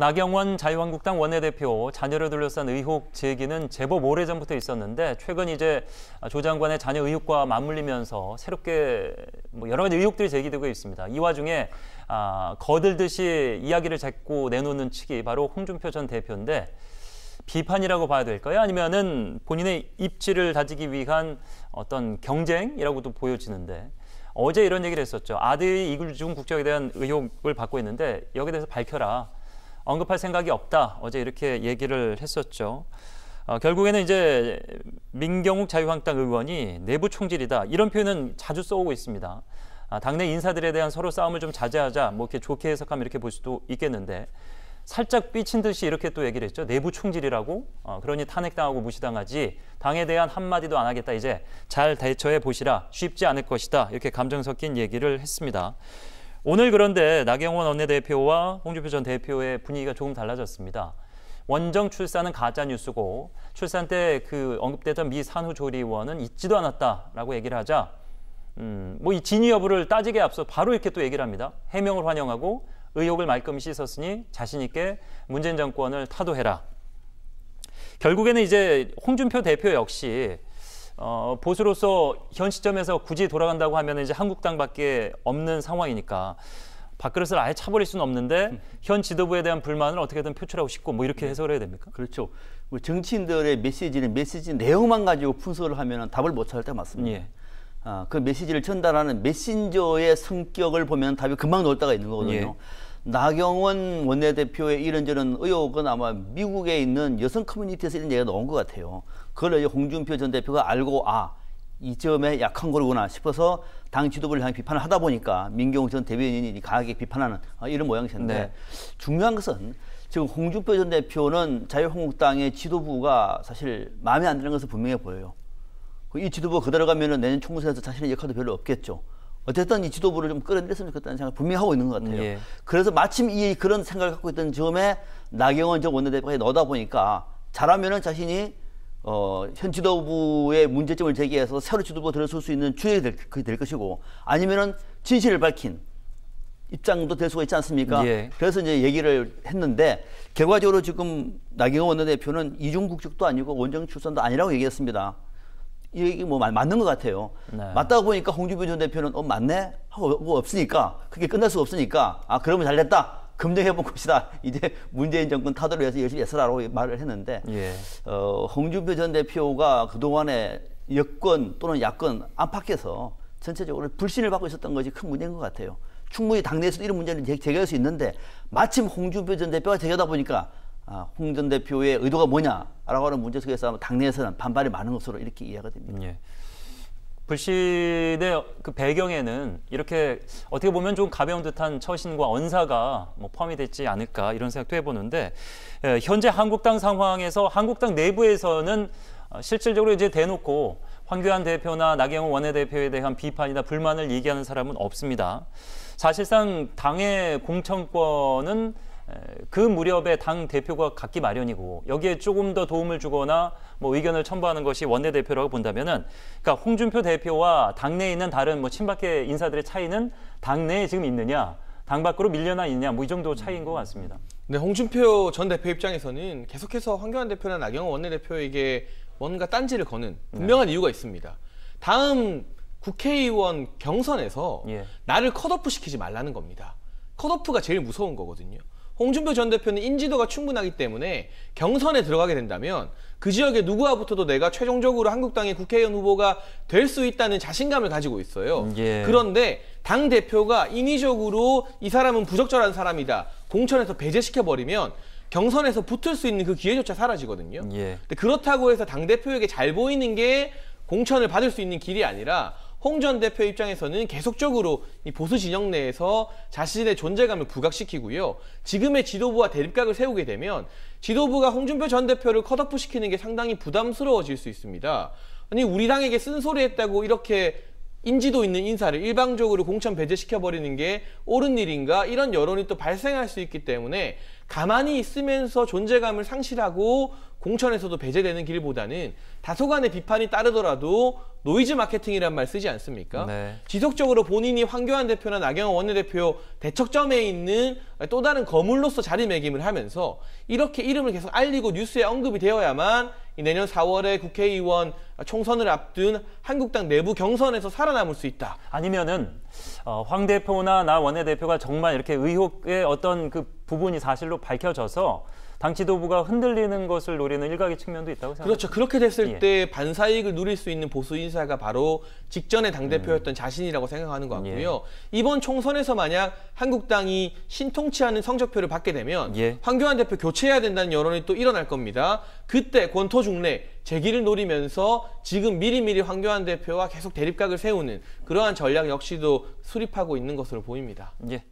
나경원 자유한국당 원내대표 자녀를 둘러싼 의혹 제기는 제법 오래전부터 있었는데 최근 이제 조 장관의 자녀 의혹과 맞물리면서 새롭게 여러 가지 의혹들이 제기되고 있습니다. 이 와중에 거들듯이 이야기를 자꾸 내놓는 측이 바로 홍준표 전 대표인데 비판이라고 봐야 될까요? 아니면은 본인의 입지를 다지기 위한 어떤 경쟁이라고도 보여지는데 어제 이런 얘기를 했었죠. 아들이 이중 국적에 대한 의혹을 받고 있는데 여기에 대해서 밝혀라. 언급할 생각이 없다. 어제 이렇게 얘기를 했었죠. 결국에는 이제 민경욱 자유한국당 의원이 내부 총질이다. 이런 표현은 자주 써오고 있습니다. 당내 인사들에 대한 서로 싸움을 좀 자제하자. 이렇게 좋게 해석하면 이렇게 볼 수도 있겠는데 살짝 삐친 듯이 이렇게 또 얘기를 했죠. 내부 총질이라고. 그러니 탄핵당하고 무시당하지. 당에 대한 한마디도 안 하겠다. 이제 잘 대처해 보시라. 쉽지 않을 것이다. 이렇게 감정 섞인 얘기를 했습니다. 오늘 그런데 나경원 원내대표와 홍준표 전 대표의 분위기가 조금 달라졌습니다. 원정 출산은 가짜 뉴스고 출산 때 그 언급됐던 미 산후조리원은 있지도 않았다라고 얘기를 하자 이 진위 여부를 따지게 앞서 바로 이렇게 또 얘기를 합니다. 해명을 환영하고 의혹을 말끔히 씻었으니 자신 있게 문재인 정권을 타도해라. 결국에는 이제 홍준표 대표 역시 보수로서 현 시점에서 굳이 돌아간다고 하면 이제 한국당밖에 없는 상황이니까 밥그릇을 아예 차버릴 수는 없는데 현 지도부에 대한 불만을 어떻게든 표출하고 싶고 이렇게 해석을 해야 됩니까? 그렇죠. 정치인들의 메시지는 메시지 내용만 가지고 분석을 하면 답을 못 찾을 때가 많습니다. 예. 그 메시지를 전달하는 메신저의 성격을 보면 답이 금방 나올 때가 있는 거거든요. 예. 나경원 원내대표의 이런저런 의혹은 아마 미국에 있는 여성 커뮤니티에서 이런 얘기가 나온 것 같아요. 그걸 홍준표 전 대표가 알고 이 점에 약한 거구나 싶어서 당 지도부를 향해 비판을 하다 보니까 민경욱 전 대변인이 강하게 비판하는 이런 모양새인데 네. 중요한 것은 지금 홍준표 전 대표는 자유한국당의 지도부가 사실 마음에 안 드는 것은 분명해 보여요. 이 지도부가 그대로 가면은 내년 총선에서 자신의 역할도 별로 없겠죠. 어쨌든 이 지도부를 좀 끌어내렸으면 좋겠다는 생각을 분명히 하고 있는 것 같아요. 예. 그래서 마침 그런 생각을 갖고 있던 점에 나경원 전 원내대표가 넣다 보니까 잘하면은 자신이 현 지도부의 문제점을 제기해서 새로 지도부가 들어설 수 있는 주역이 될 것이고 아니면은 진실을 밝힌 입장도 될 수가 있지 않습니까? 예. 그래서 이제 얘기를 했는데 결과적으로 지금 나경원 원내대표는 이중 국적도 아니고 원정 출산도 아니라고 얘기했습니다. 이 얘기 맞는 것 같아요. 네. 맞다고 보니까 홍준표 전 대표는 맞네? 하고 없으니까 그게 끝날 수 없으니까 그러면 잘 됐다. 검증해본 것이다. 이제 문재인 정권 타도를 위해서 열심히 애쓰라고 말을 했는데 예. 홍준표 전 대표가 그동안에 여권 또는 야권 안팎에서 전체적으로 불신을 받고 있었던 것이 큰 문제인 것 같아요. 충분히 당내에서도 이런 문제를 제기할 수 있는데 마침 홍준표 전 대표가 제기하다 보니까 홍 전 대표의 의도가 뭐냐라고 하는 문제 속에서 당내에서는 반발이 많은 것으로 이렇게 이해가 됩니다. 예. 불신의 그 배경에는 이렇게 어떻게 보면 좀 가벼운 듯한 처신과 언사가 포함이 됐지 않을까 이런 생각도 해보는데 현재 한국당 상황에서 한국당 내부에서는 실질적으로 이제 대놓고 황교안 대표나 나경원 원내대표에 대한 비판이나 불만을 얘기하는 사람은 없습니다. 사실상 당의 공천권은 그 무렵에 당 대표가 갖기 마련이고 여기에 조금 더 도움을 주거나 의견을 첨부하는 것이 원내대표라고 본다면은 그러니까 홍준표 대표와 당내에 있는 다른 친박계 인사들의 차이는 당내에 지금 있느냐 당 밖으로 밀려나 있느냐 이 정도 차이인 것 같습니다. 네, 홍준표 전 대표 입장에서는 계속해서 황교안 대표나 나경원 원내대표에게 뭔가 딴지를 거는 분명한 이유가 있습니다. 다음 국회의원 경선에서 나를 컷오프 시키지 말라는 겁니다. 컷오프가 제일 무서운 거거든요. 홍준표 전 대표는 인지도가 충분하기 때문에 경선에 들어가게 된다면 그 지역에 누구와 붙어도 내가 최종적으로 한국당의 국회의원 후보가 될 수 있다는 자신감을 가지고 있어요. 그런데 당대표가 인위적으로 이 사람은 부적절한 사람이다. 공천에서 배제시켜버리면 경선에서 붙을 수 있는 그 기회조차 사라지거든요. 근데 그렇다고 해서 당대표에게 잘 보이는 게 공천을 받을 수 있는 길이 아니라 홍 전 대표 입장에서는 계속적으로 이 보수 진영 내에서 자신의 존재감을 부각시키고요. 지금의 지도부와 대립각을 세우게 되면 지도부가 홍준표 전 대표를 컷오프 시키는 게 상당히 부담스러워질 수 있습니다. 아니 우리 당에게 쓴소리했다고 이렇게 인지도 있는 인사를 일방적으로 공천 배제시켜버리는 게 옳은 일인가? 이런 여론이 또 발생할 수 있기 때문에 가만히 있으면서 존재감을 상실하고 공천에서도 배제되는 길보다는 다소간의 비판이 따르더라도 노이즈 마케팅이란 말 쓰지 않습니까? 네. 지속적으로 본인이 황교안 대표나 나경원 원내대표 대척점에 있는 또 다른 거물로서 자리매김을 하면서 이렇게 이름을 계속 알리고 뉴스에 언급이 되어야만 내년 4월에 국회의원 총선을 앞둔 한국당 내부 경선에서 살아남을 수 있다. 아니면은 황 대표나 나 원내대표가 정말 이렇게 의혹의 어떤 그 부분이 사실로 밝혀져서 당 지도부가 흔들리는 것을 노리는 일각의 측면도 있다고 생각합니다. 그렇죠. 그렇게 됐을 때 반사이익을 누릴 수 있는 보수 인사가 바로 직전에 당대표였던 자신이라고 생각하는 것 같고요. 이번 총선에서 만약 한국당이 신통치 않은 성적표를 받게 되면 황교안 대표 교체해야 된다는 여론이 또 일어날 겁니다. 그때 권토중래 재기를 노리면서 지금 미리미리 황교안 대표와 계속 대립각을 세우는 그러한 전략 역시도 수립하고 있는 것으로 보입니다. 예.